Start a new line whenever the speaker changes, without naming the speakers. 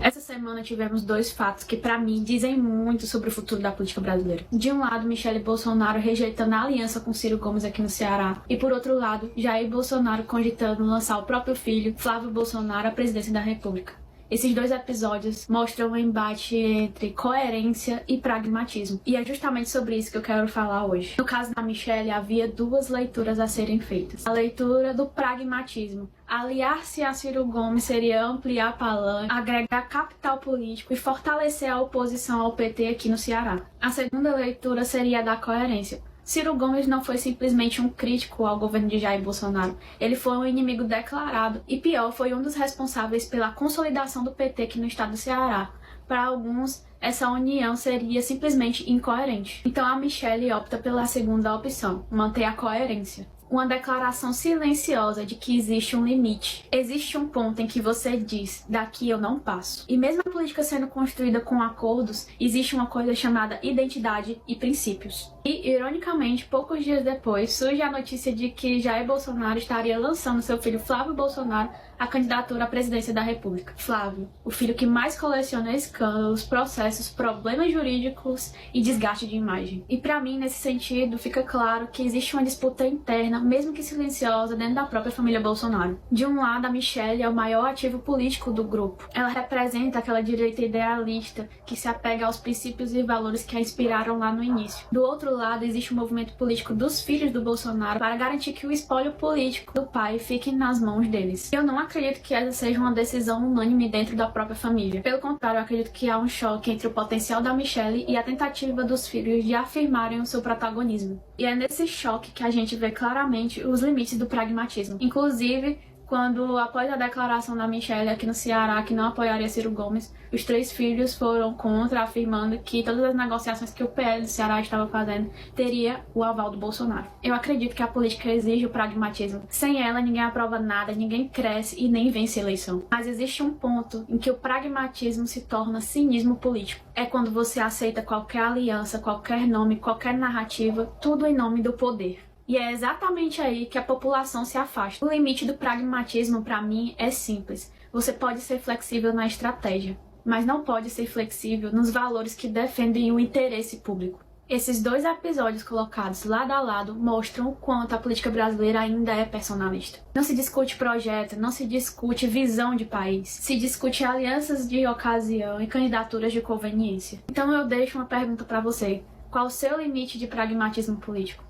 Essa semana tivemos dois fatos que, pra mim, dizem muito sobre o futuro da política brasileira. De um lado, Michele Bolsonaro rejeitando a aliança com Ciro Gomes aqui no Ceará. E por outro lado, Jair Bolsonaro cogitando lançar o próprio filho, Flávio Bolsonaro, à presidência da República. Esses dois episódios mostram um embate entre coerência e pragmatismo. E é justamente sobre isso que eu quero falar hoje. No caso da Michele, havia duas leituras a serem feitas. A leitura do pragmatismo. Aliar-se a Ciro Gomes seria ampliar a palanca, agregar capital político e fortalecer a oposição ao PT aqui no Ceará. A segunda leitura seria a da coerência. Ciro Gomes não foi simplesmente um crítico ao governo de Jair Bolsonaro. Ele foi um inimigo declarado e, pior, foi um dos responsáveis pela consolidação do PT aqui no estado do Ceará. Para alguns, essa união seria simplesmente incoerente. Então a Michele opta pela segunda opção, manter a coerência. Uma declaração silenciosa de que existe um limite. Existe um ponto em que você diz, daqui eu não passo. E mesmo a política sendo construída com acordos, existe uma coisa chamada identidade e princípios. E, ironicamente, poucos dias depois, surge a notícia de que Jair Bolsonaro estaria lançando seu filho Flávio Bolsonaro à candidatura à presidência da República. Flávio, o filho que mais coleciona escândalos, processos, problemas jurídicos e desgaste de imagem. E pra mim, nesse sentido, fica claro que existe uma disputa interna, mesmo que silenciosa, dentro da própria família Bolsonaro. De um lado, a Michele é o maior ativo político do grupo. Ela representa aquela direita idealista que se apega aos princípios e valores que a inspiraram lá no início. Do outro lado, existe um movimento político dos filhos do Bolsonaro para garantir que o espólio político do pai fique nas mãos deles. Eu não acredito que essa seja uma decisão unânime dentro da própria família. Pelo contrário, eu acredito que há um choque entre o potencial da Michele e a tentativa dos filhos de afirmarem o seu protagonismo. E é nesse choque que a gente vê claramente os limites do pragmatismo. Inclusive, quando, após a declaração da Michele aqui no Ceará que não apoiaria Ciro Gomes, os três filhos foram contra, afirmando que todas as negociações que o PL do Ceará estava fazendo teria o aval do Bolsonaro. Eu acredito que a política exige o pragmatismo. Sem ela, ninguém aprova nada, ninguém cresce e nem vence a eleição. Mas existe um ponto em que o pragmatismo se torna cinismo político. É quando você aceita qualquer aliança, qualquer nome, qualquer narrativa, tudo em nome do poder. E é exatamente aí que a população se afasta. O limite do pragmatismo, para mim, é simples. Você pode ser flexível na estratégia, mas não pode ser flexível nos valores que defendem o interesse público. Esses dois episódios colocados lado a lado mostram o quanto a política brasileira ainda é personalista. Não se discute projeto, não se discute visão de país, se discute alianças de ocasião e candidaturas de conveniência. Então eu deixo uma pergunta para você. Qual o seu limite de pragmatismo político?